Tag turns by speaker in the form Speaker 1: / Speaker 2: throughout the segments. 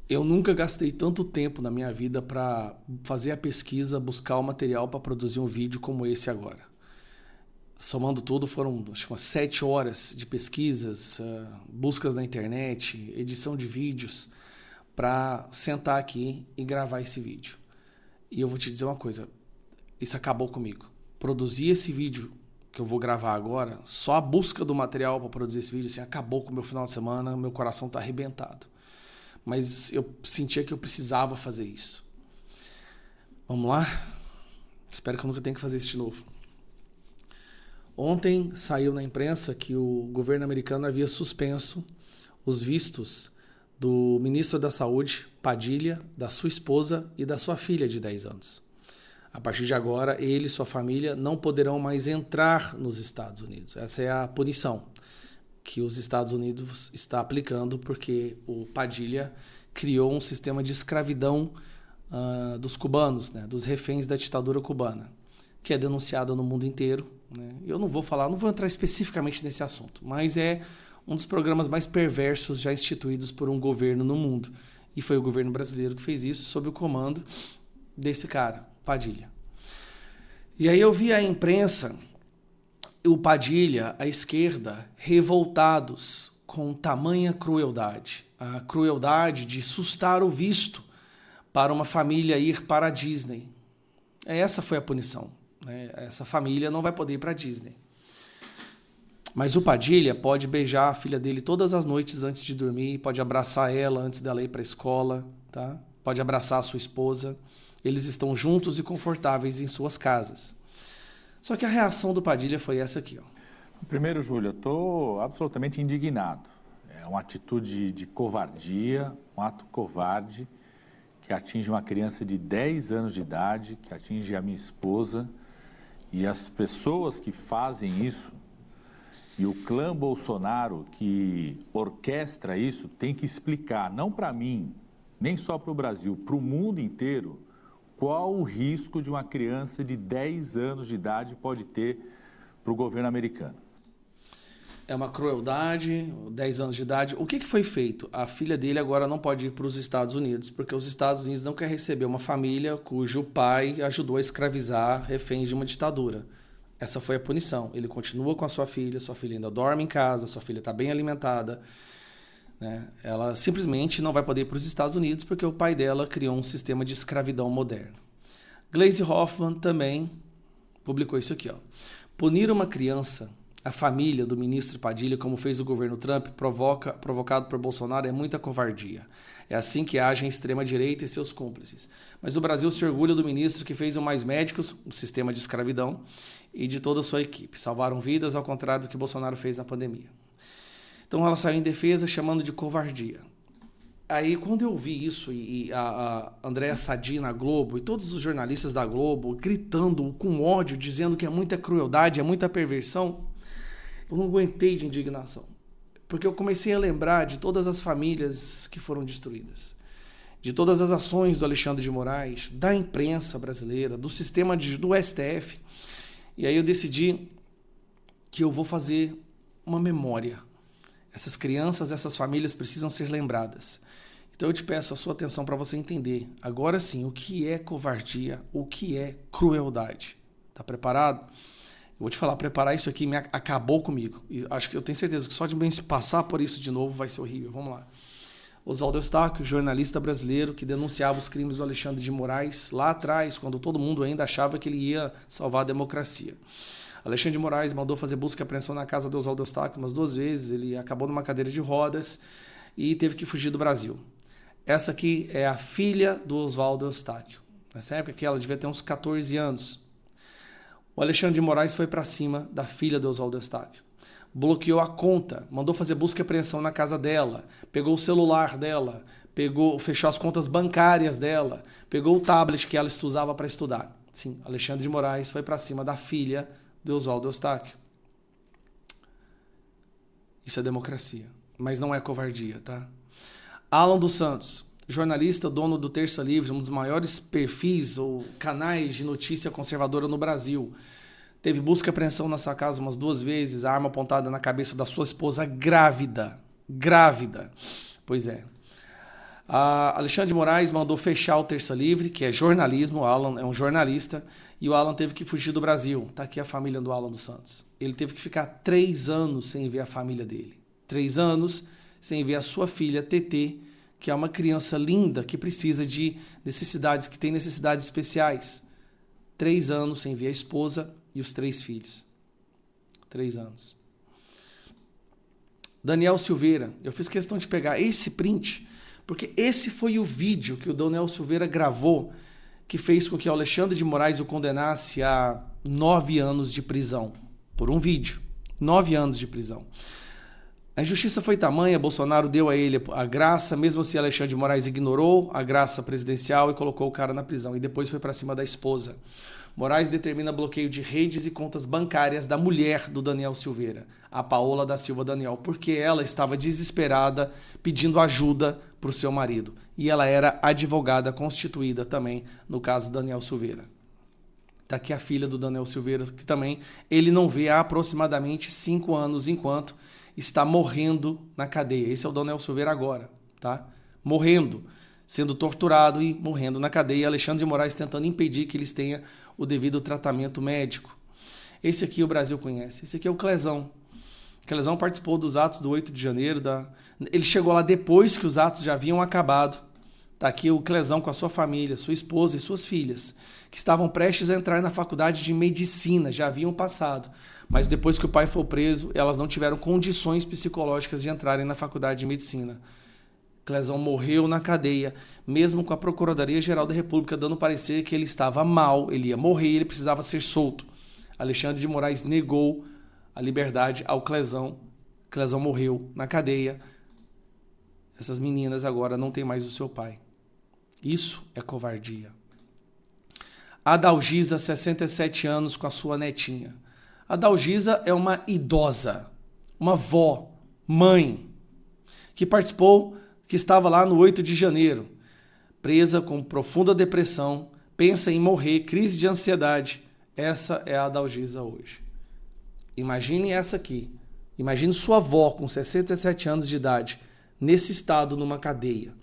Speaker 1: Eu nunca gastei tanto tempo na minha vida para fazer a pesquisa, buscar o material para produzir um vídeo como esse agora. Somando tudo, foram acho que umas 7 horas de pesquisas, buscas na internet, edição de vídeos, para sentar aqui e gravar esse vídeo. E eu vou te dizer uma coisa, isso acabou comigo. Produzir esse vídeo que eu vou gravar agora, só a busca do material para produzir esse vídeo, assim, acabou com o meu final de semana, meu coração está arrebentado. Mas eu sentia que eu precisava fazer isso. Vamos lá? Espero que eu nunca tenha que fazer isso de novo. Ontem saiu na imprensa que o governo americano havia suspenso os vistos do ministro da Saúde, Padilha, da sua esposa e da sua filha de 10 anos. A partir de agora, ele e sua família não poderão mais entrar nos Estados Unidos. Essa é a punição que os Estados Unidos está aplicando porque o Padilha criou um sistema de escravidão dos cubanos, né, dos reféns da ditadura cubana, que é denunciada no mundo inteiro, né? Eu não vou entrar especificamente nesse assunto, mas é um dos programas mais perversos já instituídos por um governo no mundo. E foi o governo brasileiro que fez isso sob o comando desse cara, Padilha. E aí eu vi a imprensa, o Padilha, a esquerda, revoltados com tamanha crueldade. A crueldade de sustar o visto para uma família ir para a Disney. Essa foi a punição, né? Essa família não vai poder ir para a Disney. Mas o Padilha pode beijar a filha dele todas as noites antes de dormir, pode abraçar ela antes dela ir para a escola, tá? Pode abraçar a sua esposa. Eles estão juntos e confortáveis em suas casas. Só que a reação do Padilha foi essa aqui, ó.
Speaker 2: Primeiro, Júlia, eu estou absolutamente indignado. É uma atitude de covardia, um ato covarde que atinge uma criança de 10 anos de idade, que atinge a minha esposa, e as pessoas que fazem isso, e o clã Bolsonaro que orquestra isso, tem que explicar, não para mim, nem só para o Brasil, para o mundo inteiro, qual o risco de uma criança de 10 anos de idade pode ter para o governo americano.
Speaker 1: É uma crueldade, 10 anos de idade. O que foi feito? A filha dele agora não pode ir para os Estados Unidos, porque os Estados Unidos não querem receber uma família cujo pai ajudou a escravizar reféns de uma ditadura. Essa foi a punição. Ele continua com a sua filha ainda dorme em casa, sua filha está bem alimentada, né? Ela simplesmente não vai poder ir para os Estados Unidos porque o pai dela criou um sistema de escravidão moderno. Gleisi Hoffmann também publicou isso aqui, ó. Punir uma criança, a família do ministro Padilha, como fez o governo Trump, provocado por Bolsonaro, é muita covardia. É assim que agem a extrema-direita e seus cúmplices. Mas o Brasil se orgulha do ministro que fez o Mais Médicos, o sistema de escravidão, e de toda a sua equipe. Salvaram vidas, ao contrário do que Bolsonaro fez na pandemia. Então ela saiu em defesa, chamando de covardia. Aí quando eu vi isso, e a Andréa Sadi na Globo, e todos os jornalistas da Globo, gritando com ódio, dizendo que é muita crueldade, é muita perversão, eu não aguentei de indignação. Porque eu comecei a lembrar de todas as famílias que foram destruídas, de todas as ações do Alexandre de Moraes, da imprensa brasileira, do sistema do STF. E aí eu decidi que eu vou fazer uma memória. Essas crianças, essas famílias precisam ser lembradas. Então eu te peço a sua atenção para você entender, agora sim, o que é covardia, o que é crueldade. Tá preparado? Eu vou te falar, preparar isso aqui acabou comigo. E acho que eu tenho certeza que só de bem passar por isso de novo vai ser horrível. Vamos lá. Oswaldo Eustáquio, jornalista brasileiro que denunciava os crimes do Alexandre de Moraes lá atrás, quando todo mundo ainda achava que ele ia salvar a democracia. Alexandre de Moraes mandou fazer busca e apreensão na casa do Oswaldo Eustáquio umas 2 vezes, ele acabou numa cadeira de rodas e teve que fugir do Brasil. Essa aqui é a filha do Oswaldo Eustáquio. Nessa época que ela devia ter uns 14 anos. O Alexandre de Moraes foi para cima da filha do Oswaldo Eustáquio. Bloqueou a conta, mandou fazer busca e apreensão na casa dela, pegou o celular dela, fechou as contas bancárias dela, pegou o tablet que ela usava para estudar. Sim, Alexandre de Moraes foi para cima da filha do Oswaldo Eustáquio. Isso é democracia, mas não é covardia, tá? Alan dos Santos, jornalista, dono do Terça Livre, um dos maiores perfis ou canais de notícia conservadora no Brasil. Teve busca e apreensão na sua casa umas 2 vezes, a arma apontada na cabeça da sua esposa grávida. Grávida. Pois é. A Alexandre de Moraes mandou fechar o Terça Livre, que é jornalismo, o Alan é um jornalista, e o Alan teve que fugir do Brasil. Está aqui a família do Alan dos Santos. Ele teve que ficar 3 anos sem ver a família dele. 3 anos sem ver a sua filha, TT, que é uma criança linda, que precisa de necessidades, que tem necessidades especiais. 3 anos sem ver a esposa e os 3 filhos. 3 anos. Daniel Silveira, eu fiz questão de pegar esse print, porque esse foi o vídeo que o Daniel Silveira gravou, que fez com que o Alexandre de Moraes o condenasse a 9 anos de prisão. Por um vídeo. 9 anos de prisão. A injustiça foi tamanha, Bolsonaro deu a ele a graça, mesmo assim Alexandre de Moraes ignorou a graça presidencial e colocou o cara na prisão. E depois foi para cima da esposa. Moraes determina bloqueio de redes e contas bancárias da mulher do Daniel Silveira, a Paola da Silva Daniel, porque ela estava desesperada pedindo ajuda para o seu marido. E ela era advogada constituída também no caso do Daniel Silveira. Está aqui a filha do Daniel Silveira, que também ele não vê há aproximadamente 5 anos, enquanto está morrendo na cadeia. Esse é o Daniel Silveira agora, tá? Morrendo, sendo torturado e morrendo na cadeia. Alexandre de Moraes tentando impedir que eles tenham o devido tratamento médico. Esse aqui o Brasil conhece. Esse aqui é o Clezão. Clezão participou dos atos do 8 de janeiro. Ele chegou lá depois que os atos já haviam acabado. Está aqui o Clezão com a sua família, sua esposa e suas filhas, que estavam prestes a entrar na faculdade de medicina, já haviam passado. Mas depois que o pai foi preso, elas não tiveram condições psicológicas de entrarem na faculdade de medicina. Clezão morreu na cadeia, mesmo com a Procuradoria-Geral da República dando parecer que ele estava mal, ele ia morrer e ele precisava ser solto. Alexandre de Moraes negou a liberdade ao Clezão. Clezão morreu na cadeia. Essas meninas agora não têm mais o seu pai. Isso é covardia. Adalgisa, 67 anos, com a sua netinha. Adalgisa é uma idosa, uma vó, mãe, que participou, que estava lá no 8 de janeiro, presa com profunda depressão, pensa em morrer, crise de ansiedade. Essa é a Adalgisa hoje. Imagine essa aqui. Imagine sua avó com 67 anos de idade, nesse estado, numa cadeia.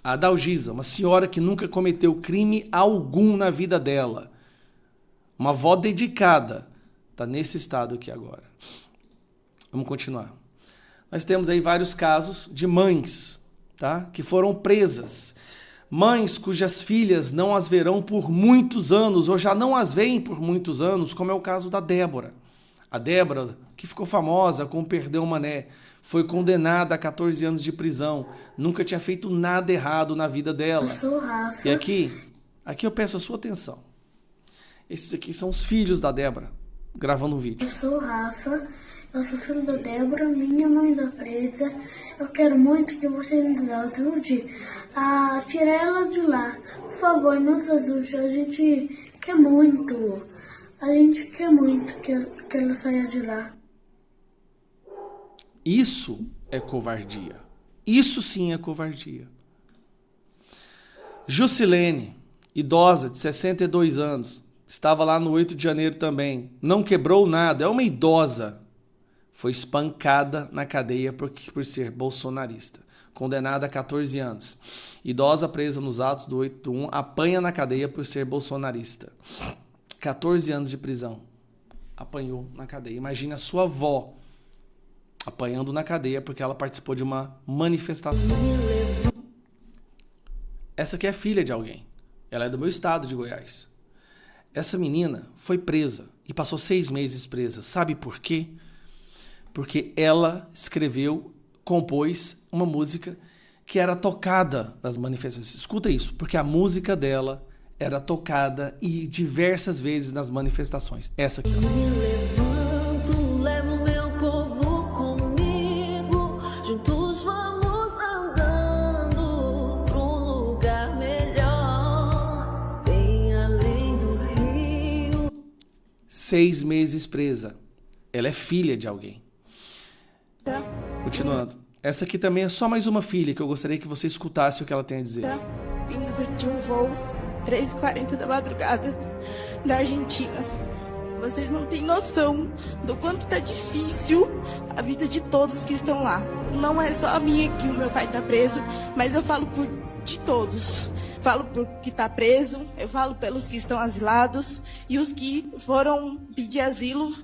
Speaker 1: A Adalgisa, uma senhora que nunca cometeu crime algum na vida dela. Uma avó dedicada. Está nesse estado aqui agora. Vamos continuar. Nós temos aí vários casos de mães, tá? Que foram presas. Mães cujas filhas não as verão por muitos anos, ou já não as veem por muitos anos, como é o caso da Débora. A Débora, que ficou famosa com o Perdeu Mané, foi condenada a 14 anos de prisão. Nunca tinha feito nada errado na vida dela. E aqui eu peço a sua atenção. Esses aqui são os filhos da Débora, gravando um vídeo.
Speaker 3: Eu sou o Rafa, eu sou filho da Débora, minha mãe da presa. Eu quero muito que você nos ajude a tirar ela de lá. Por favor, nos ajude, a gente quer muito. A gente quer muito que ela saia de lá.
Speaker 1: Isso é covardia. Isso sim é covardia. Jusilene, idosa de 62 anos, estava lá no 8 de janeiro também. Não quebrou nada, é uma idosa. Foi espancada na cadeia por ser bolsonarista. Condenada a 14 anos. Idosa presa nos atos do 8/1 apanha na cadeia por ser bolsonarista. 14 anos de prisão. Apanhou na cadeia. Imagina a sua avó apanhando na cadeia porque ela participou de uma manifestação. Essa aqui é filha de alguém. Ela é do meu estado de Goiás. Essa menina foi presa e passou 6 meses presa. Sabe por quê? Porque ela escreveu, compôs uma música que era tocada nas manifestações. Escuta isso, porque a música dela era tocada e diversas vezes nas manifestações. Essa aqui, ó.
Speaker 4: Juntos vamos andando pra um lugar melhor, bem além do rio.
Speaker 1: 6 meses presa. Ela é filha de alguém. Continuando. Essa aqui também é só mais uma filha que eu gostaria que você escutasse o que ela tem a dizer.
Speaker 5: Vindo de um voo 3h40 da madrugada da Argentina. Vocês não têm noção do quanto tá difícil a vida de todos que estão lá. Não é só a minha que o meu pai tá preso, mas eu falo de todos. Falo por que tá preso, eu falo pelos que estão asilados e os que foram pedir asilo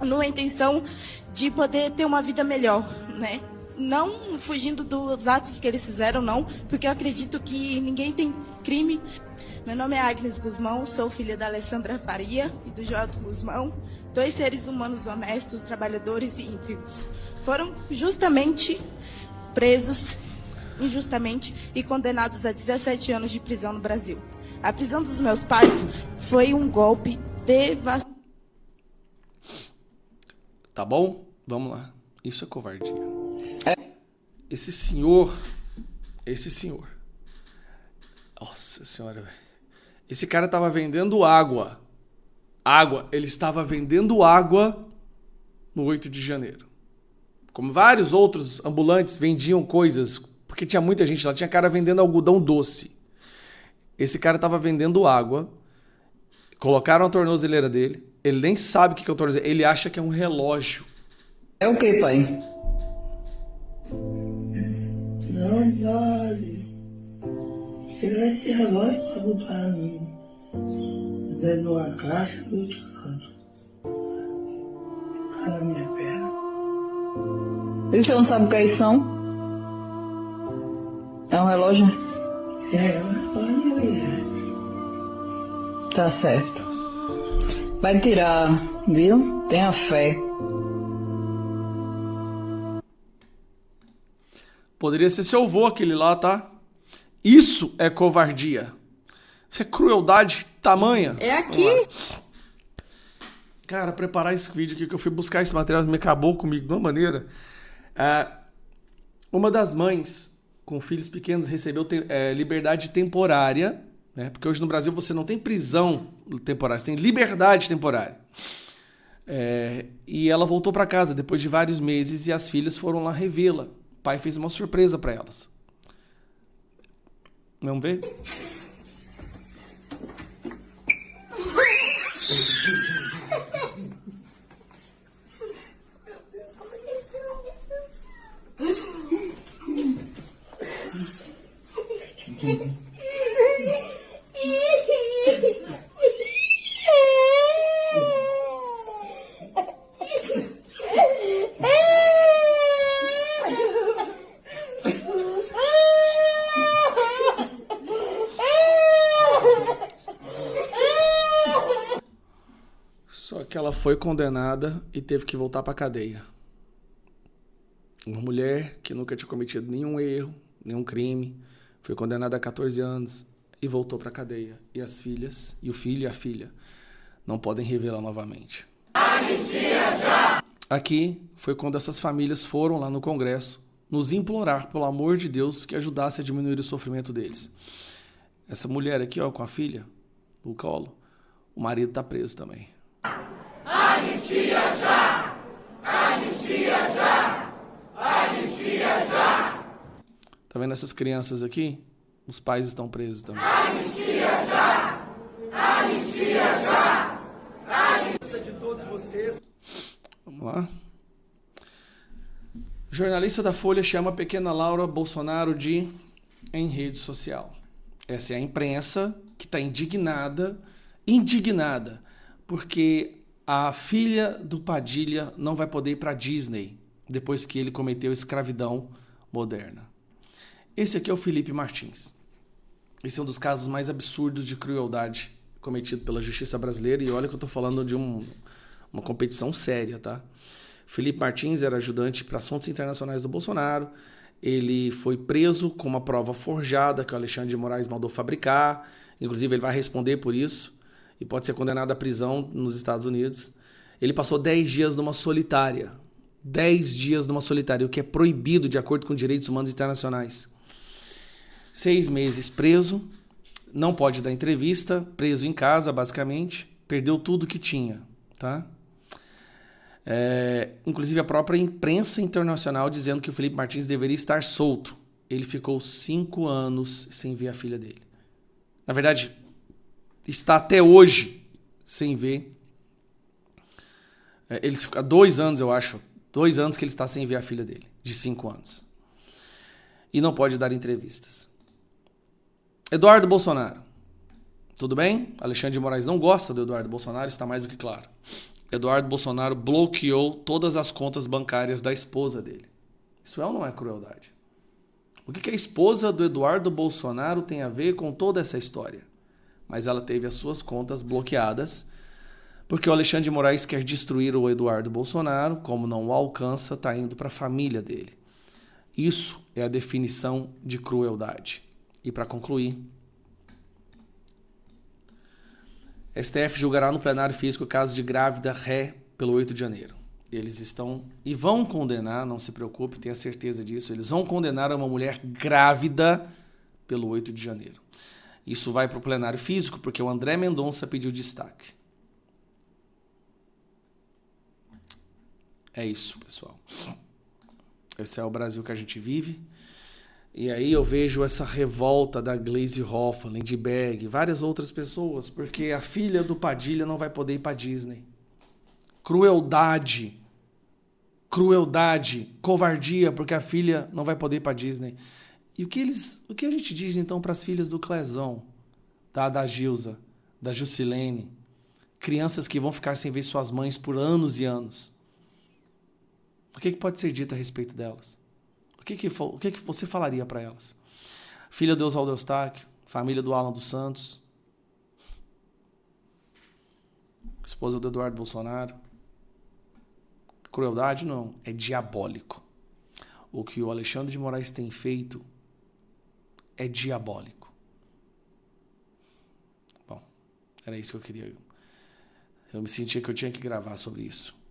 Speaker 5: numa intenção de poder ter uma vida melhor, né? Não fugindo dos atos que eles fizeram, não, porque eu acredito que ninguém tem crime. Meu nome é Agnes Guzmão, sou filha da Alessandra Faria e do Joelton Guzmão, 2 seres humanos honestos, trabalhadores e íntegros. Foram justamente presos, injustamente, e condenados a 17 anos de prisão no Brasil. A prisão dos meus pais foi um golpe devastador.
Speaker 1: Tá bom? Vamos lá. Isso é covardia. Esse senhor. Nossa senhora, velho. Esse cara tava vendendo água. Ele estava vendendo água no 8 de janeiro. Como vários outros ambulantes vendiam coisas, porque tinha muita gente lá. Tinha cara vendendo algodão doce. Esse cara tava vendendo água. Colocaram a tornozeleira dele. Ele nem sabe o que é o tornozeleira. Ele acha que é um relógio.
Speaker 6: É o que, pai?
Speaker 7: Não pode. Tirar esse relógio todo para mim. Dentro de uma caixa do outro canto. Ficar na minha perna.
Speaker 6: E o senhor não sabe o que é isso, não? É um relógio?
Speaker 7: É um relógio.
Speaker 6: Tá certo. Vai tirar, viu? Tenha fé.
Speaker 1: Poderia ser seu avô aquele lá, tá? Isso é covardia. Isso é crueldade tamanha.
Speaker 3: É aqui.
Speaker 1: Cara, preparar esse vídeo aqui, que eu fui buscar esse material, me acabou comigo de uma maneira. Uma das mães com filhos pequenos recebeu liberdade temporária, né? Porque hoje no Brasil você não tem prisão temporária, você tem liberdade temporária. E ela voltou para casa depois de vários meses e as filhas foram lá revê-la. O pai fez uma surpresa para elas. Vamos ver? Só que ela foi condenada e teve que voltar para cadeia. Uma mulher que nunca tinha cometido nenhum erro, nenhum crime, foi condenada a 14 anos e voltou para cadeia. E as filhas, e o filho e a filha, não podem revê-la novamente. Anistia já! Aqui foi quando essas famílias foram lá no Congresso nos implorar, pelo amor de Deus, que ajudasse a diminuir o sofrimento deles. Essa mulher aqui, ó, com a filha no colo, o marido está preso também. Anistia já! Anistia já! Anistia já! Tá vendo essas crianças aqui? Os pais estão presos também. Anistia já! Anistia já! Anistia de todos vocês. Vamos lá. Jornalista da Folha chama a pequena Laura Bolsonaro de em rede social. Essa é a imprensa que está indignada, porque a filha do Padilha não vai poder ir para a Disney depois que ele cometeu escravidão moderna. Esse aqui é o Felipe Martins. Esse é um dos casos mais absurdos de crueldade cometido pela justiça brasileira, e olha que eu estou falando de uma competição séria, tá? Felipe Martins era ajudante para assuntos internacionais do Bolsonaro. Ele foi preso com uma prova forjada que o Alexandre de Moraes mandou fabricar. Inclusive, ele vai responder por isso e pode ser condenado à prisão nos Estados Unidos. Ele passou 10 dias numa solitária. 10 dias numa solitária, o que é proibido de acordo com direitos humanos internacionais. 6 meses preso, não pode dar entrevista, preso em casa, basicamente. Perdeu tudo que tinha, tá? Inclusive a própria imprensa internacional dizendo que o Felipe Martins deveria estar solto. Ele ficou 5 anos sem ver a filha dele. Na verdade, está até hoje sem ver Há 2 anos, eu acho. 2 anos que ele está sem ver a filha dele, de 5 anos. E não pode dar entrevistas. Eduardo Bolsonaro. Tudo bem? Alexandre de Moraes não gosta do Eduardo Bolsonaro, está mais do que claro. Eduardo Bolsonaro bloqueou todas as contas bancárias da esposa dele. Isso é ou não é crueldade? O que a esposa do Eduardo Bolsonaro tem a ver com toda essa história? Mas ela teve as suas contas bloqueadas porque o Alexandre de Moraes quer destruir o Eduardo Bolsonaro, como não o alcança, está indo para a família dele. Isso é a definição de crueldade. E para concluir, STF julgará no plenário físico o caso de grávida ré pelo 8 de janeiro. Eles estão e vão condenar, não se preocupe, tenha certeza disso, eles vão condenar uma mulher grávida pelo 8 de janeiro. Isso vai para o plenário físico porque o André Mendonça pediu destaque. É isso, pessoal. Esse é o Brasil que a gente vive. E aí eu vejo essa revolta da Gleisi Hoffmann, Lindbergh, várias outras pessoas, porque a filha do Padilha não vai poder ir para Disney. Crueldade, covardia, porque a filha não vai poder ir para Disney. E o que a gente diz então para as filhas do Clezão, da Gilza, da Jusilene, crianças que vão ficar sem ver suas mães por anos e anos? O que pode ser dito a respeito delas? O que você falaria para elas? Filha do Oswaldo Eustáquio, família do Alan dos Santos, esposa do Eduardo Bolsonaro. Crueldade não, é diabólico. O que o Alexandre de Moraes tem feito é diabólico. Bom, era isso que eu queria. Eu me sentia que eu tinha que gravar sobre isso.